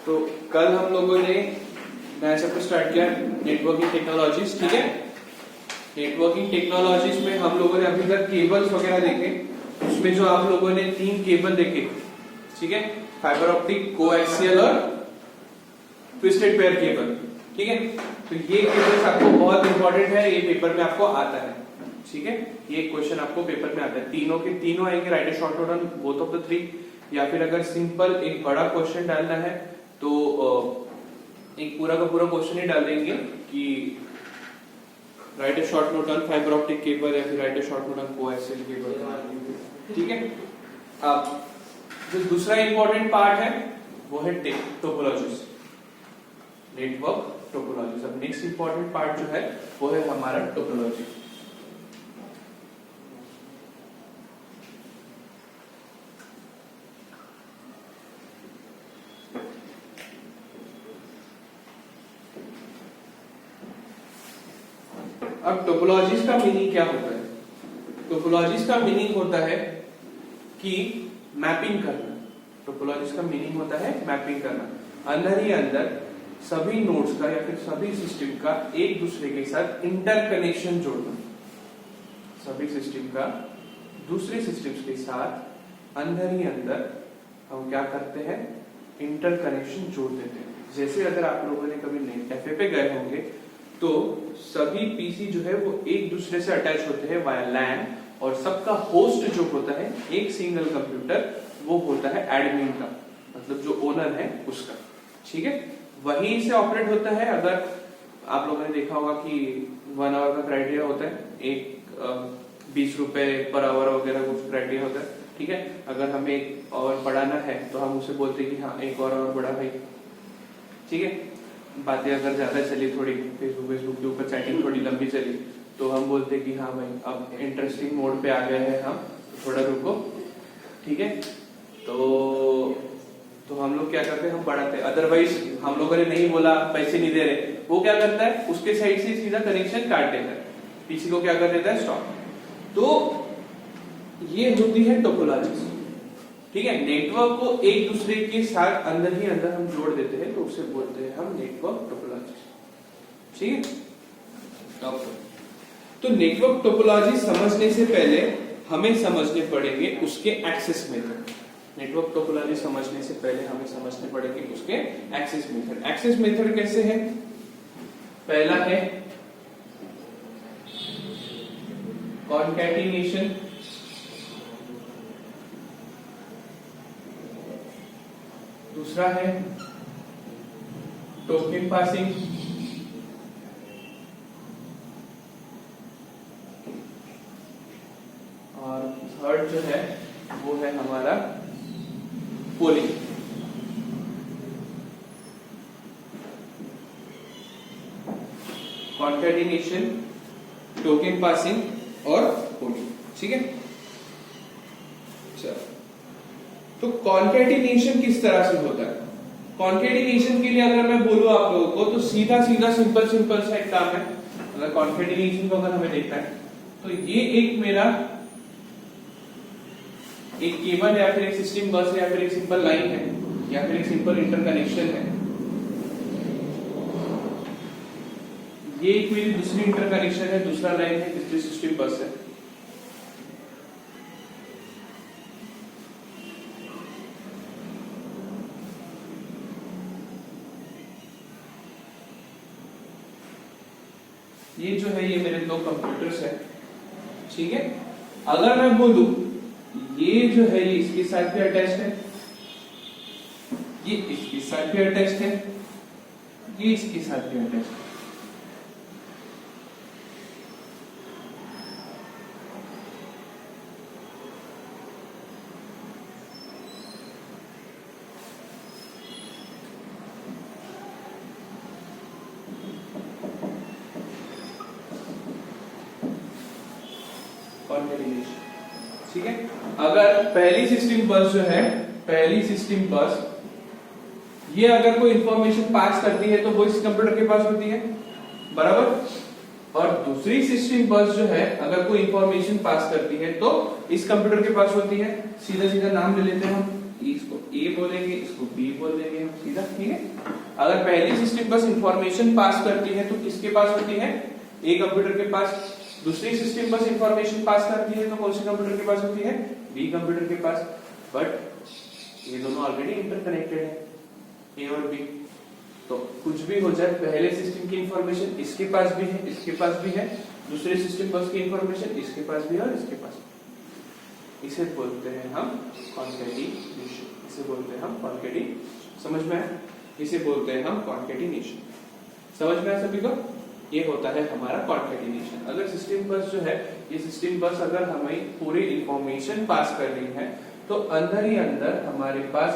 तो कल हम लोगों ने नया चैप्टर स्टार्ट किया नेटवर्किंग टेक्नोलॉजीज, ठीक है। नेटवर्किंग टेक्नोलॉजीज में हम लोगों ने अभी तक केबल्स वगैरह देखे। उसमें जो आप लोगों ने 3 केबल देखे, ठीक है, फाइबर ऑप्टिक, कोएक्सियल और ट्विस्टेड पेयर केबल, ठीक है। तो ये केबल्स आपको बहुत इंपॉर्टेंट है, ये पेपर में आपको आता है, ठीक है। ये क्वेश्चन आपको पेपर में आता है, तीनों के तीनों आएंगे, right A short note on both of the 3। या फिर अगर सिंपल एक बड़ा क्वेश्चन डालना है तो एक पूरा का पूरा क्वेश्चन ही डाल देंगे कि right A short note on fibre optic cable या फिर right A short note on coaxial cable, ठीक है। अब जो दूसरा इंपॉर्टेंट पार्ट है वो है टोपोलॉजीज, नेटवर्क टोपोलॉजीज। अब नेक्स्ट इंपॉर्टेंट पार्ट जो है वो है हमारा टोपोलॉजी। अब टोपोलॉजीज का मीनिंग क्या होता है? टोपोलॉजीज का मीनिंग होता है कि मैपिंग करना। टोपोलॉजीज का मीनिंग होता है मैपिंग करना, अंदर ही अंदर सभी नोड्स का या फिर सभी सिस्टम का एक दूसरे के साथ इंटरकनेक्शन जोड़ना। सभी सिस्टम का दूसरे सिस्टम्स के साथ अंदर ही अंदर हम क्या करते हैं, इंटरकनेक्शन जोड़ देते हैं। जैसे अगर आप लोगों ने कभी नेट कैफे पे गए होंगे तो सभी पीसी जो है वो एक दूसरे से अटैच होते हैं वाया लैन, और सबका होस्ट जो होता है एक सिंगल कंप्यूटर, वो होता है एडमिन का, मतलब जो ओनर है उसका, ठीक है। वहीं से ऑपरेट होता है। अगर आप लोगों ने देखा होगा कि 1 आवर का क्राइटेरिया होता है, एक 20 रुपए पर आवर वगैरह कुछ क्राइटेरिया होता है, ठीक है। अगर हमें एक और बढ़ाना है तो हम उसे बोलते हैं कि हाँ एक और बढ़ा भाई, ठीक है। बातें अगर ज्यादा चली, थोड़ी फेसबुक के ऊपर चैटिंग थोड़ी लंबी चली, तो हम बोलते हैं कि हाँ भाई अब इंटरेस्टिंग मोड पे आ गए हैं हम, थोड़ा रुको, ठीक है। तो हम लोग क्या करते हैं, हम बढ़ाते हैं। अदरवाइज हम लोगों ने नहीं बोला, पैसे नहीं दे रहे, वो क्या करता है उसके साइड से सीधा कनेक्शन काट देता है, पीसी को क्या कर देता है, स्टॉप। तो ये होती है टोपोलॉजीज, ठीक है। नेटवर्क को एक दूसरे के साथ अंदर ही अंदर हम जोड़ देते हैं, तो उसे बोलते हैं हम नेटवर्क टोपोलॉजी, ठीक है। तो नेटवर्क टोपोलॉजी समझने से पहले हमें समझने पड़ेंगे उसके एक्सेस मेथड। नेटवर्क टोपोलॉजी समझने से पहले हमें समझने पड़ेंगे उसके एक्सेस मेथड। एक्सेस मेथड कैसे है? पहला है कॉन्कैटिनेशन, दूसरा है टोकन पासिंग, और थर्ड जो है वो है हमारा पोलिंग। कॉन्कैटिनेशन, टोकन पासिंग और पोलिंग, ठीक है। चलो, तो कॉन्कैटिनेशन किस तरह से होता है? कॉन्कैटिनेशन के लिए अगर मैं बोलूं आप लोगों को, तो सीधा सीधा सिंपल सा एक काम है। अगर कॉन्कैटिनेशन को अगर हमें देखना है तो ये एक मेरा एक केबल है या फिर एक सिस्टम बस है या फिर एक सिंपल लाइन है या फिर एक सिंपल इंटरकनेक्शन है। ये एक मेरी दूसरी इंटरकनेक्शन है, दूसरा लाइन है, तीसरी सिस्टम बस है। ये जो है ये मेरे 2 कंप्यूटर्स है, ठीक है। अगर मैं बोलूं ये जो है ये इसके साथ भी अटैच्ड है, ये इसके साथ भी अटैच्ड है, ये इसके साथ भी अटैच्ड है, ठीक है। अगर पहली सिस्टम बस जो है, पहली सिस्टम बस ये अगर कोई इंफॉर्मेशन पास करती है तो वो इस कंप्यूटर के पास होती है, बराबर। और दूसरी सिस्टम बस जो है अगर कोई इंफॉर्मेशन पास करती है तो इस कंप्यूटर के पास होती है। सीधा सीधा नाम ले लेते हैं हम इसको, ए बोलेंगे, इसको बी बोलेंगे हम सीधा, ठीक है। अगर पहली सिस्टम बस इंफॉर्मेशन पास करती है तो किसके पास होती है? ए कंप्यूटर के पास। दूसरी सिस्टम बस इंफॉर्मेशन पास करती है तो कौन से कंप्यूटर के पास होती है? बी कंप्यूटर के पास। बट ये दोनों ऑलरेडी इंटरकनेक्टेड है, ए और बी। तो कुछ भी हो जाए, पहले सिस्टम की इंफॉर्मेशन इसके पास भी है, इसके पास भी है, दूसरे सिस्टम बस की इंफॉर्मेशन इसके पास भी है और इसके पास भी। इसे बोलते हैं हम कॉन्कैटिनेशन। इसे बोलते हैं हम कॉन्कैटिनेशन। समझ में आया? इसे बोलते हैं हम कॉन्कैटिनेशन। समझ में आया सभी को? ये होता है हमारा कॉन्कैटिनेशन। अगर सिस्टम बस जो है, ये सिस्टम बस अगर हमें पूरी इंफॉर्मेशन पास कर रही है तो अंदर ही अंदर हमारे पास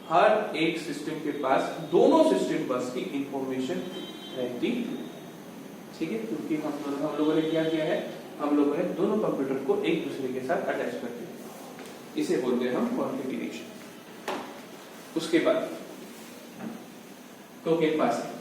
हर एक सिस्टम के पास दोनों सिस्टम बस की इंफॉर्मेशन रहती है, ठीक है। क्योंकि हम लोगों ने क्या किया है, हम लोगों ने दोनों कंप्यूटर को एक दूसरे के साथ अटैच कर दिया। इसे बोलते हैं हम कॉन्कैटिनेशन। उसके बाद टोकन पासिंग।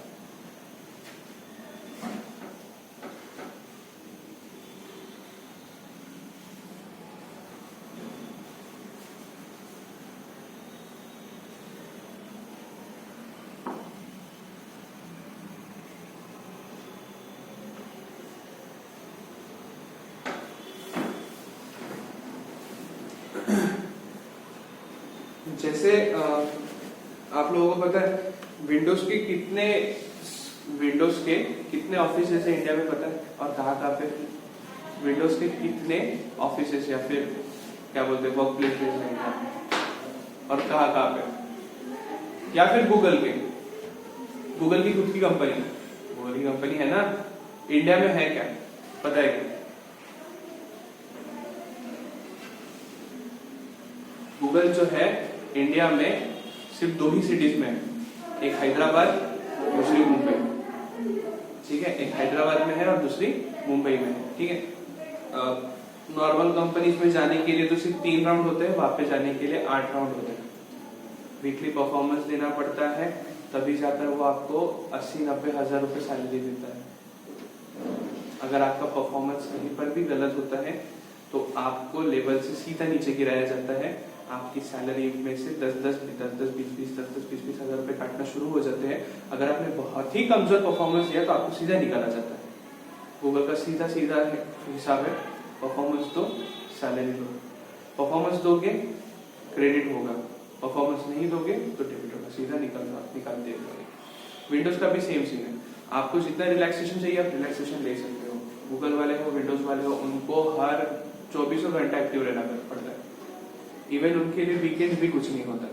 जैसे आप लोगों को पता है विंडोज के कितने ऑफिस है इंडिया में, पता है? और कहाँ पे विंडोज के कितने ऑफिस या फिर क्या बोलते हैं वर्क प्लेस है इंडिया में, और कहाँ पे? या फिर गूगल की खुद की कंपनी है ना, इंडिया में है क्या, पता है क्या? गूगल जो है इंडिया में सिर्फ 2 ही सिटीज में है, एक हैदराबाद, दूसरी मुंबई, ठीक है। एक हैदराबाद में है और दूसरी मुंबई में है, ठीक है। नॉर्मल कंपनीज में जाने के लिए तो सिर्फ 3 राउंड होते हैं, वहां पे जाने के लिए 8 राउंड होते हैं। वीकली परफॉर्मेंस देना पड़ता है, तभी जाकर वो आपको 80-90 हजार रुपए सैलरी देता है। अगर आपका परफॉर्मेंस कहीं पर भी गलत होता है तो आपको लेवल से सीधा नीचे गिराया जाता है। आपकी सैलरी में से 10-10, 20-20 हजार रुपए काटना शुरू हो जाते हैं। अगर आपने बहुत ही कमजोर परफॉर्मेंस दिया तो आपको सीधा निकाला जाता है। गूगल का सीधा हिसाब है, परफॉर्मेंस दो, सैलरी दो। परफॉर्मेंस दोगे क्रेडिट होगा, परफॉर्मेंस नहीं दोगे तो डेबिट होगा, सीधा निकाल देगा। विंडोज का भी सेम सीन है। आपको जितना रिलैक्सेशन चाहिए आप रिलैक्सेशन ले सकते हो। गूगल वाले हो, विंडोज वाले हो, उनको हर 24 घंटा एक्टिव रहना पड़ता है। इवन उनके लिए वीकेंड भी कुछ नहीं होता,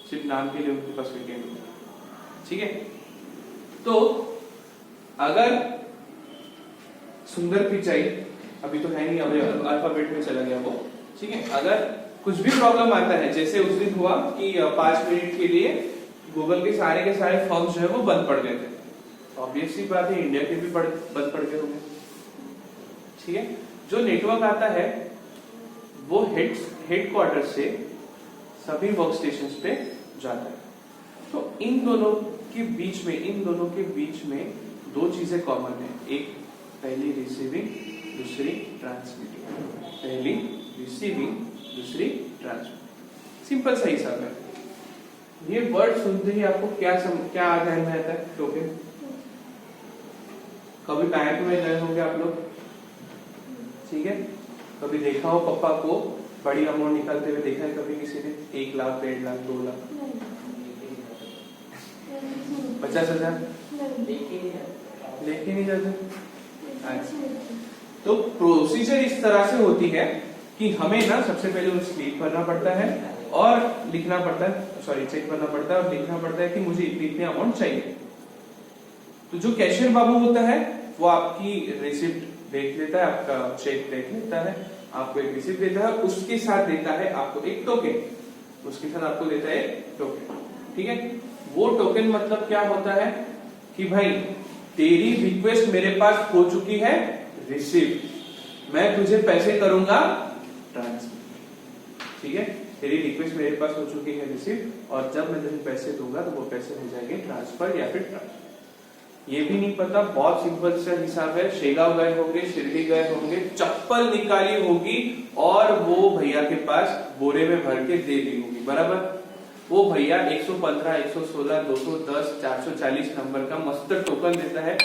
सिर्फ नाम के लिए उनके पास वीकेंड होता है, ठीक है। तो अगर सुंदर पिचाई अभी तो है नहीं, अब अल्फाबेट में चला गया वो, ठीक है। अगर कुछ भी प्रॉब्लम आता है, जैसे उस दिन हुआ कि 5 मिनट के लिए गूगल के सारे फॉर्म्स जो है वो बंद पड़ गए थे, ऑब्वियस सी बात है इंडिया के भी बंद पड़ गए होंगे, ठीक है। जो नेटवर्क आता है वो हेडक्वार्टर से सभी वर्क स्टेशन पे जाता है। तो इन दोनों के बीच में 2 चीजें कॉमन है, एक पहली रिसीविंग, दूसरी ट्रांसमिटिंग। पहली रिसीविंग, दूसरी ट्रांसमिटिंग। सिंपल सा हिसाब है। ये वर्ड सुनते ही आपको क्या ध्यान में आता है? टोकन। कभी बैंक में गए होंगे आप लोग, ठीक है। कभी देखा हो पापा को बड़ी अमाउंट निकालते हुए देखा है कभी किसी ने? 1 लाख, 1.5 लाख, 2 लाख, 50 हजार लेके नहीं जाते। तो प्रोसीजर इस तरह से होती है कि हमें ना सबसे पहले उस स्लिप भरना पड़ता है और लिखना पड़ता है, चेक भरना पड़ता है और लिखना पड़ता है कि मुझे इतनी अमाउंट चाहिए। तो जो कैशियर बाबू होता है वो आपकी रिसिप्ट देख लेता है, आपका चेक देख लेता है, आपको एक रिसिप्ट देता है, उसके साथ देता है आपको एक टोकन, ठीक है। वो टोकन मतलब क्या होता है कि भाई तेरी रिक्वेस्ट मेरे पास हो चुकी है रिसीव, मैं तुझे पैसे करूंगा ट्रांसफर, ठीक है। तेरी रिक्वेस्ट मेरे पास हो चुकी है रिसीव, और जब मैं तुझे पैसे दूंगा तो वो पैसे हो जाएंगे ट्रांसफर या फिर ट्रांसफर। ये भी नहीं पता, बहुत सिंपल सा हिसाब है। शेगांव गए होंगे, शिरडी गए होंगे, चप्पल निकाली होगी और वो भैया के पास बोरे में भर के दे दी होगी, बराबर। वो भैया 115, 116, 210, 440 नंबर का मस्त टोकन देता है।